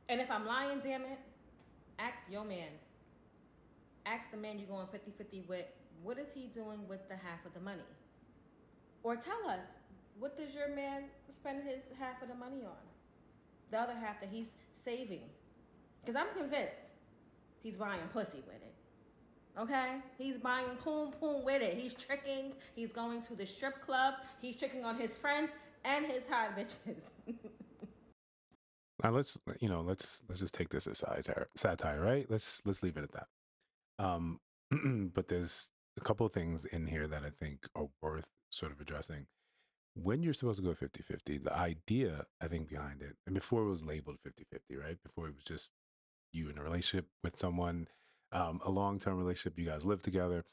And if I'm lying, damn it, ask your man. Ask the man you're going 50-50 with, what is he doing with the half of the money? Or tell us, what does your man spend his half of the money on? The other half that he's saving. Because I'm convinced he's buying pussy with it. Okay? He's buying poom poom with it. He's tricking. He's going to the strip club. He's tricking on his friends and his hot bitches. Now let's just take this as satire, right? Let's leave it at that. Um, but there's a couple of things in here that I think are worth sort of addressing. When you're supposed to go 50-50, the idea I think behind it, and before it was labeled 50-50, right? Before it was just you in a relationship with someone, a long-term relationship, you guys live together.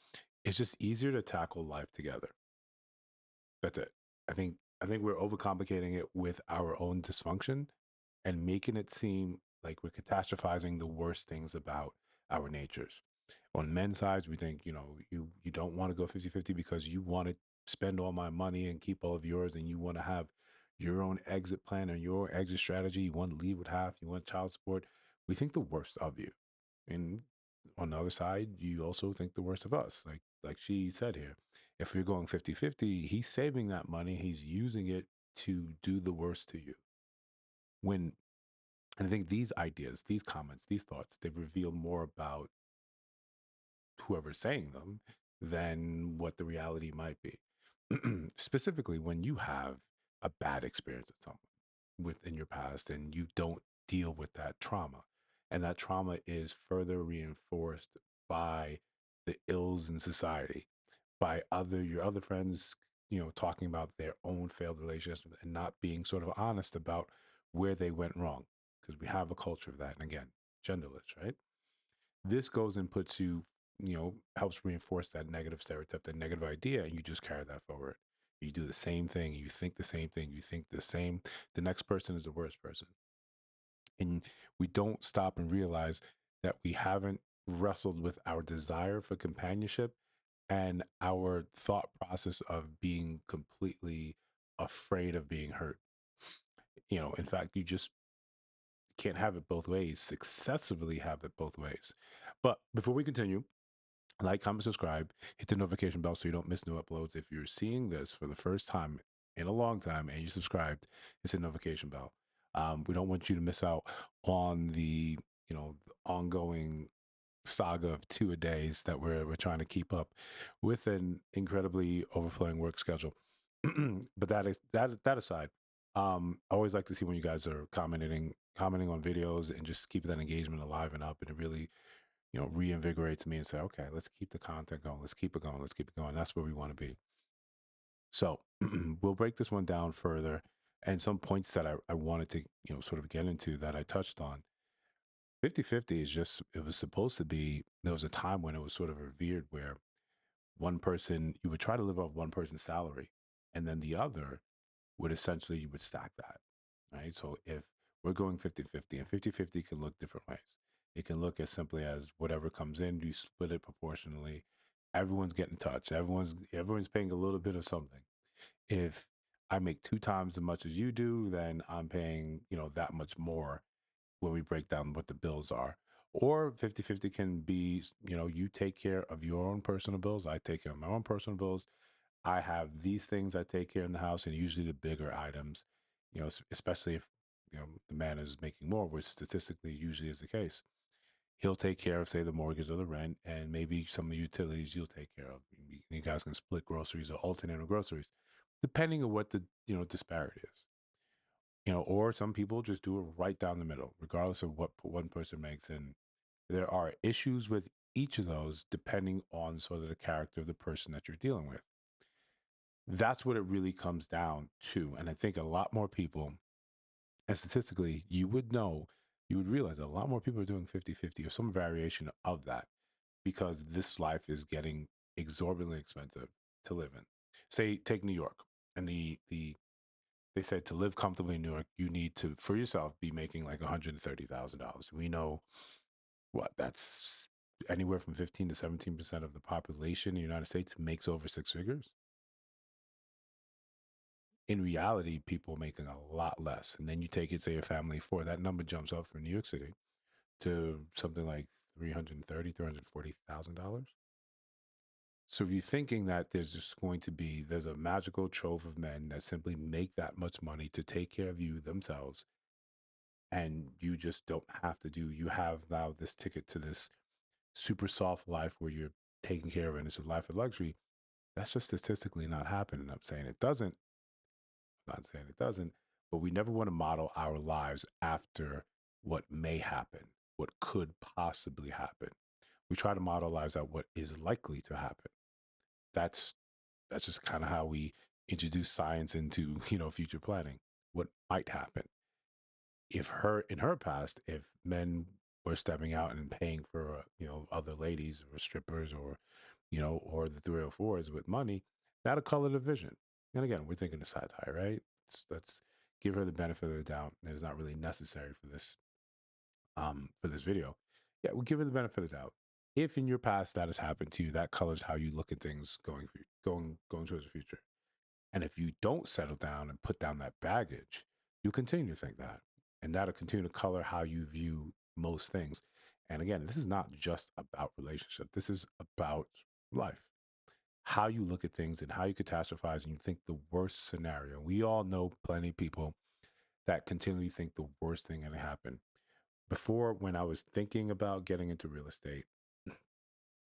It's just easier to tackle life together. That's it. I think we're overcomplicating it with our own dysfunction and making it seem like we're catastrophizing the worst things about our natures. On men's sides, we think, you don't want to go 50-50 because you want to spend all my money and keep all of yours, and you want to have your own exit plan and your exit strategy. You want to leave with half, you want child support. We think the worst of you. And on the other side, you also think the worst of us. Like she said here, if you're going 50-50, he's saving that money, he's using it to do the worst to you. When and I think these ideas, these comments, these thoughts, they reveal more about whoever's saying them than what the reality might be. Specifically, when you have a bad experience with someone within your past and you don't deal with that trauma, and that trauma is further reinforced by the ills in society, by your other friends, talking about their own failed relationships and not being sort of honest about where they went wrong, because we have a culture of that. And again, genderless, right? This goes and puts you, helps reinforce that negative stereotype, that negative idea, and you just carry that forward. You do the same thing, you think the same thing, you think the same. The next person is the worst person. And we don't stop and realize that we haven't wrestled with our desire for companionship and our thought process of being completely afraid of being hurt. In fact, you just can't have it both ways, successfully have it both ways. But before we continue, like, comment, subscribe, hit the notification bell so you don't miss new uploads. If you're seeing this for the first time in a long time and you subscribed, hit the notification bell. We don't want you to miss out on the ongoing saga of two a days that we're trying to keep up with an incredibly overflowing work schedule. But that aside, I always like to see when you guys are commenting on videos and just keep that engagement alive and up, and it really reinvigorates me and say, okay, let's keep the content going. Let's keep it going. Let's keep it going. That's where we want to be. So we'll break this one down further. And some points that I wanted to, sort of get into that I touched on. 50-50 is just, it was supposed to be, there was a time when it was sort of revered where one person, you would try to live off one person's salary, and then the other would essentially, you would stack that, right? So if we're going 50-50, and 50-50 can look different ways. It can look as simply as whatever comes in, you split it proportionally. Everyone's getting touched. Everyone's paying a little bit of something. If I make two times as much as you do, then I'm paying, that much more when we break down what the bills are. Or 50-50 can be, you take care of your own personal bills. I take care of my own personal bills. I have these things I take care in the house, and usually the bigger items, especially if the man is making more, which statistically usually is the case. He'll take care of, say, the mortgage or the rent, and maybe some of the utilities you'll take care of. You guys can split groceries or alternate on groceries, depending on what the disparity is. Or some people just do it right down the middle, regardless of what one person makes. And there are issues with each of those depending on sort of the character of the person that you're dealing with. That's what it really comes down to. And I think a lot more people, and statistically, you would realize that a lot more people are doing 50-50 or some variation of that, because this life is getting exorbitantly expensive to live in. Say, take New York, and they said to live comfortably in New York, you need to, for yourself, be making like $130,000. We know what that's anywhere from 15 to 17% of the population in the United States makes over six figures. in reality, people making a lot less. And then you take it, say, a family of four, that number jumps up for New York City to something like $340,000. So if you're thinking that there's just going to be, there's a magical trove of men that simply make that much money to take care of you themselves, and you just don't have to do, you have now this ticket to this super soft life where you're taken care of and it's a life of luxury. That's just statistically not happening. I'm saying it doesn't, not saying it doesn't, but we never want to model our lives after what may happen, what could possibly happen. We try to model lives at what is likely to happen. That's that's just kind of how we introduce science into, future planning. What might happen if her in her past, if men were stepping out and paying for other ladies or strippers or or the 304s with money, that'll color the vision. And again, we're thinking of satire, right? Let's give her the benefit of the doubt. It's not really necessary for this video. Yeah, we'll give her the benefit of the doubt. If in your past that has happened to you, that colors how you look at things going towards the future. And if you don't settle down and put down that baggage, you continue to think that. And that'll continue to color how you view most things. And again, this is not just about relationship. This is about life. How you look at things and how you catastrophize and you think the worst scenario. We all know plenty of people that continually think the worst thing going to happen. Before, when I was thinking about getting into real estate,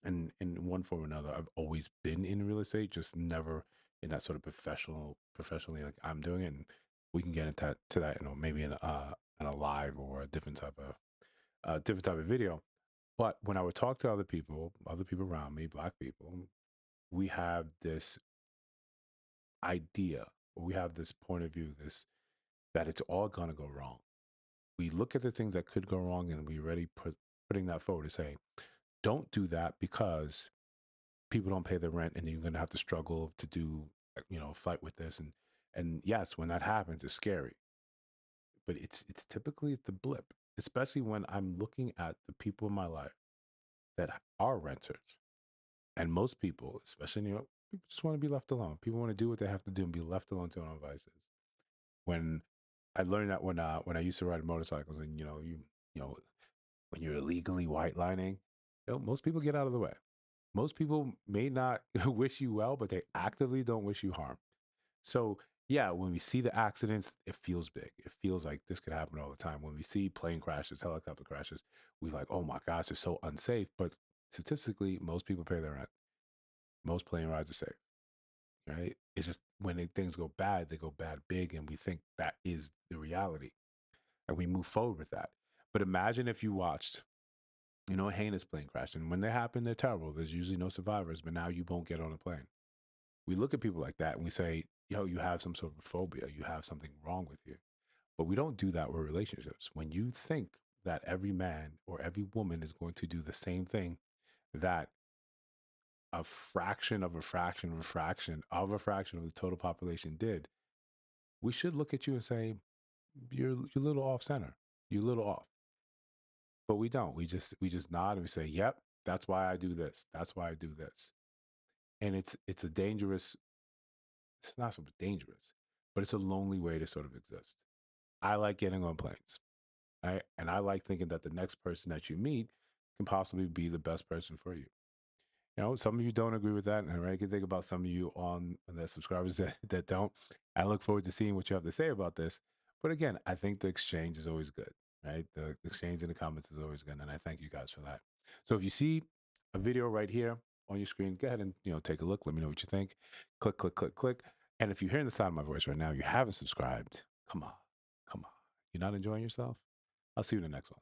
and in one form or another, I've always been in real estate, just never in that sort of professionally like I'm doing it. And we can get into that, maybe in a live or a different type of video. But when I would talk to other people around me, black people, we have this idea, we have this point of view, this that it's all gonna go wrong. We look at the things that could go wrong, and we already putting that forward to say, don't do that because people don't pay their rent and you're going to have to struggle to do fight with this, and yes, when that happens it's scary, but it's typically the blip, especially when I'm looking at the people in my life that are renters. And most people, especially in New York, people just want to be left alone. People want to do what they have to do and be left alone to their own devices. When I learned that when I used to ride motorcycles, and you know when you're illegally white lining, most people get out of the way. Most people may not wish you well, but they actively don't wish you harm. So, yeah, when we see the accidents, it feels big. It feels like this could happen all the time. When we see plane crashes, helicopter crashes, we're like, oh my gosh, it's so unsafe. But statistically, most people pay their rent. Most plane rides are safe, right? It's just when things go bad, they go bad big, and we think that is the reality. And we move forward with that. But imagine if you watched a heinous plane crash. And when they happen, they're terrible. There's usually no survivors, but now you won't get on a plane. We look at people like that and we say, yo, you have some sort of phobia. You have something wrong with you. But we don't do that with relationships. When you think that every man or every woman is going to do the same thing that a fraction of a fraction of a fraction of a fraction of the total population did, we should look at you and say, you're a little off center. You're a little off. But we don't. We just nod and we say, "Yep, that's why I do this. That's why I do this." And it's a dangerous. It's not so dangerous, but it's a lonely way to sort of exist. I like getting on planes, right? And I like thinking that the next person that you meet can possibly be the best person for you. Some of you don't agree with that, and I can think about some of you on the subscribers that don't. I look forward to seeing what you have to say about this. But again, I think the exchange is always good, right? The exchange in the comments is always good, and I thank you guys for that. So if you see a video right here on your screen, go ahead and take a look. Let me know what you think. Click, click, click, click. And if you're hearing the sound of my voice right now, you haven't subscribed. Come on, come on. You're not enjoying yourself? I'll see you in the next one.